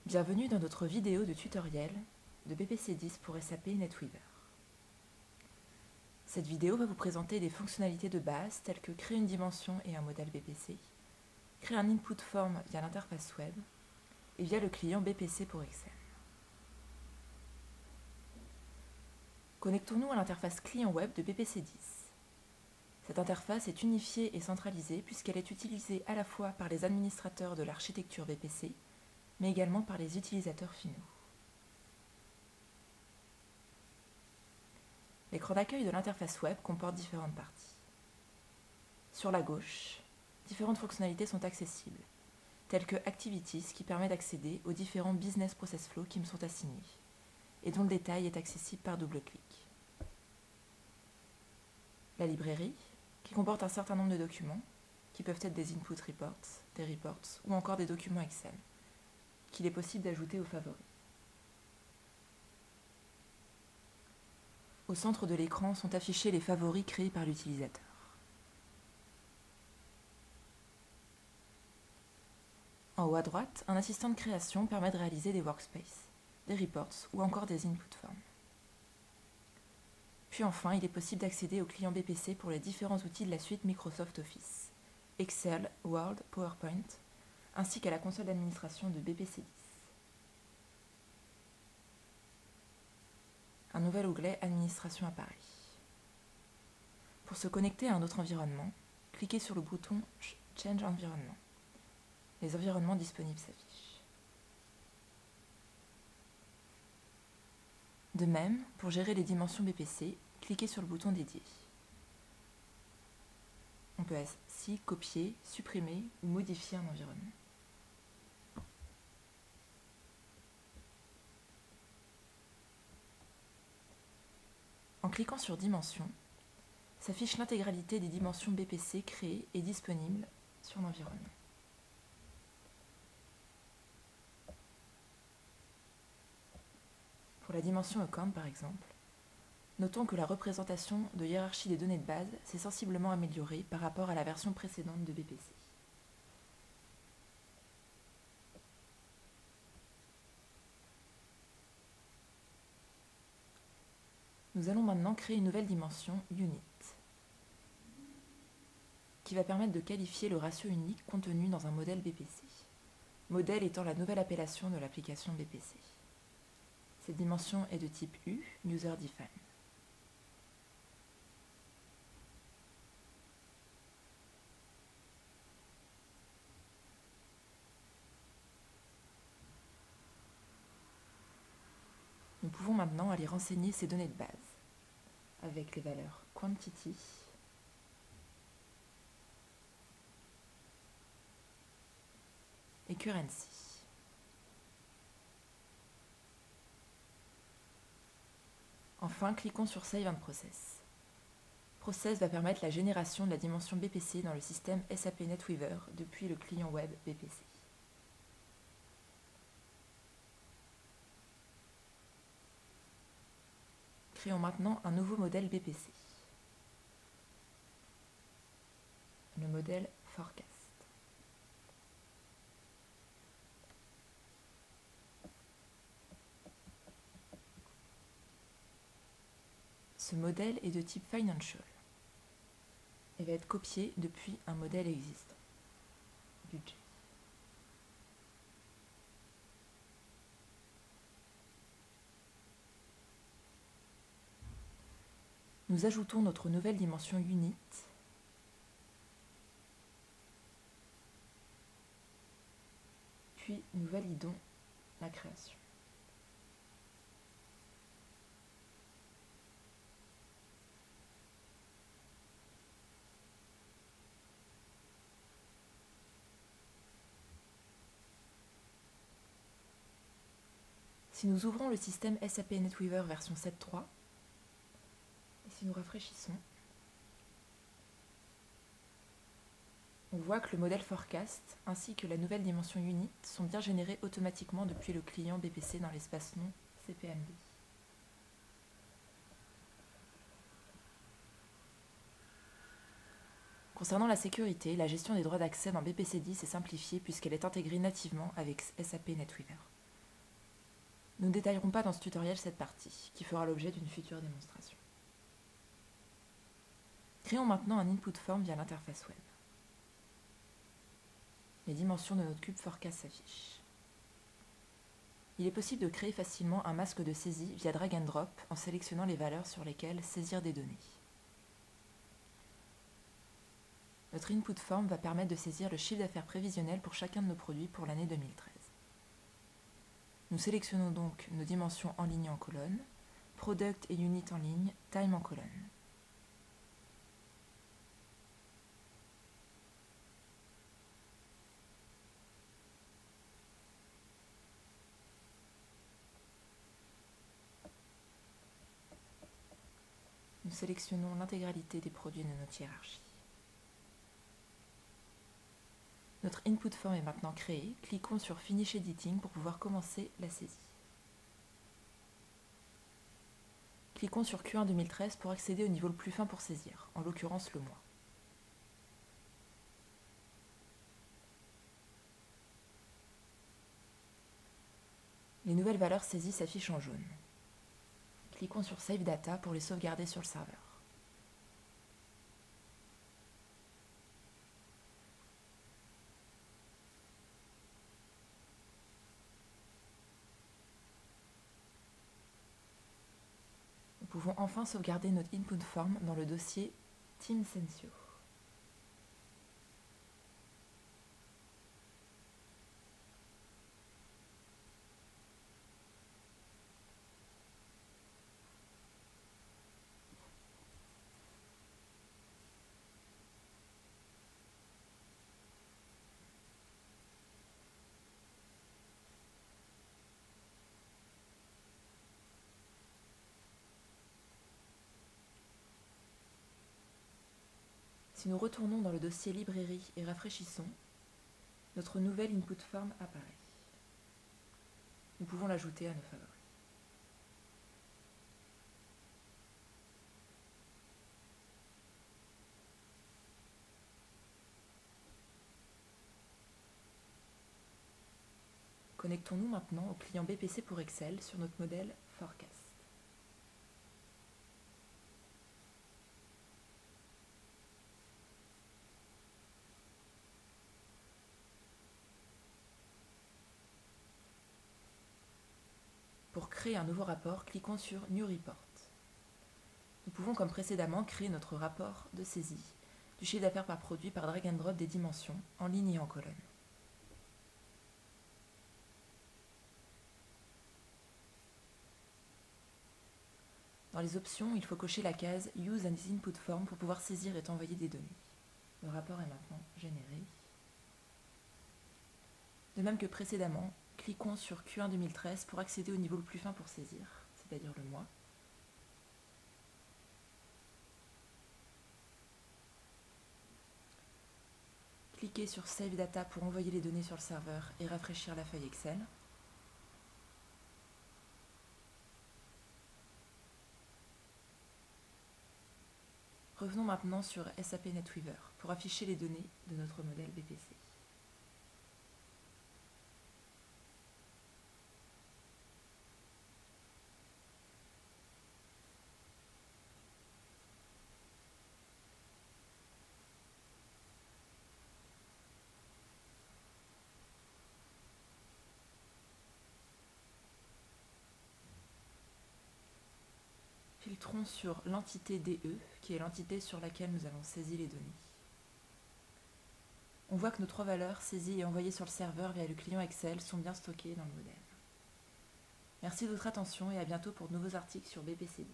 Bienvenue dans notre vidéo de tutoriel de BPC 10 pour SAP NetWeaver. Cette vidéo va vous présenter des fonctionnalités de base telles que créer une dimension et un modèle BPC, créer un input form via l'interface web et via le client BPC pour Excel. Connectons-nous à l'interface client web de BPC 10. Cette interface est unifiée et centralisée puisqu'elle est utilisée à la fois par les administrateurs de l'architecture BPC, mais également par les utilisateurs finaux. L'écran d'accueil de l'interface web comporte différentes parties. Sur la gauche, différentes fonctionnalités sont accessibles, telles que Activities qui permet d'accéder aux différents Business Process Flows qui me sont assignés, et dont le détail est accessible par double-clic. La librairie, qui comporte un certain nombre de documents, qui peuvent être des input reports, des reports ou encore des documents Excel, qu'il est possible d'ajouter aux favoris. Au centre de l'écran sont affichés les favoris créés par l'utilisateur. En haut à droite, un assistant de création permet de réaliser des workspaces, des reports ou encore des input forms. Puis enfin, il est possible d'accéder au client BPC pour les différents outils de la suite Microsoft Office, Excel, Word, PowerPoint, ainsi qu'à la console d'administration de BPC 10. Un nouvel onglet Administration apparaît. Pour se connecter à un autre environnement, cliquez sur le bouton Change Environment. Les environnements disponibles s'affichent. De même, pour gérer les dimensions BPC, cliquez sur le bouton dédié. On peut ainsi copier, supprimer ou modifier un environnement. En cliquant sur Dimensions, s'affiche l'intégralité des dimensions BPC créées et disponibles sur l'environnement. Pour la dimension Account par exemple, notons que la représentation de hiérarchie des données de base s'est sensiblement améliorée par rapport à la version précédente de BPC. Nous allons maintenant créer une nouvelle dimension Unit, qui va permettre de qualifier le ratio unique contenu dans un modèle BPC, modèle étant la nouvelle appellation de l'application BPC. Cette dimension est de type U, User Defined. Nous pouvons maintenant aller renseigner ces données de base avec les valeurs Quantity et Currency. Enfin, cliquons sur Save and Process. Process va permettre la génération de la dimension BPC dans le système SAP NetWeaver depuis le client web BPC. Créons maintenant un nouveau modèle BPC. Le modèle Forecast. Ce modèle est de type Financial et va être copié depuis un modèle existant, Budget. Nous ajoutons notre nouvelle dimension Unit puis nous validons la création. Si nous ouvrons le système SAP NetWeaver version 7.3, et si nous rafraîchissons, on voit que le modèle Forecast ainsi que la nouvelle dimension Unit sont bien générés automatiquement depuis le client BPC dans l'espace nom CPMD. Concernant la sécurité, la gestion des droits d'accès dans BPC 10 est simplifiée puisqu'elle est intégrée nativement avec SAP NetWeaver. Nous ne détaillerons pas dans ce tutoriel cette partie, qui fera l'objet d'une future démonstration. Créons maintenant un input form via l'interface web. Les dimensions de notre cube forecast s'affichent. Il est possible de créer facilement un masque de saisie via drag and drop en sélectionnant les valeurs sur lesquelles saisir des données. Notre input form va permettre de saisir le chiffre d'affaires prévisionnel pour chacun de nos produits pour l'année 2013. Nous sélectionnons donc nos dimensions en ligne et en colonne, product et unit en ligne, time en colonne. Nous sélectionnons l'intégralité des produits de notre hiérarchie. Notre input form est maintenant créé. Cliquons sur Finish Editing pour pouvoir commencer la saisie. Cliquons sur Q1 2013 pour accéder au niveau le plus fin pour saisir, en l'occurrence le mois. Les nouvelles valeurs saisies s'affichent en jaune. Cliquons sur Save Data pour les sauvegarder sur le serveur. Nous pouvons enfin sauvegarder notre input form dans le dossier Team Sensio. Si nous retournons dans le dossier librairie et rafraîchissons, notre nouvelle input form apparaît. Nous pouvons l'ajouter à nos favoris. Connectons-nous maintenant au client BPC pour Excel sur notre modèle Forecast. Pour créer un nouveau rapport, cliquons sur New Report. Nous pouvons, comme précédemment, créer notre rapport de saisie du chiffre d'affaires par produit par drag and drop des dimensions, en ligne et en colonne. Dans les options, il faut cocher la case Use an input form pour pouvoir saisir et envoyer des données. Le rapport est maintenant généré. De même que précédemment, cliquons sur Q1 2013 pour accéder au niveau le plus fin pour saisir, c'est-à-dire le mois. Cliquez sur Save Data pour envoyer les données sur le serveur et rafraîchir la feuille Excel. Revenons maintenant sur SAP NetWeaver pour afficher les données de notre modèle BPC. Filtrons sur l'entité DE, qui est l'entité sur laquelle nous avons saisi les données. On voit que nos 3 valeurs saisies et envoyées sur le serveur via le client Excel sont bien stockées dans le modèle. Merci de votre attention et à bientôt pour de nouveaux articles sur BPC10.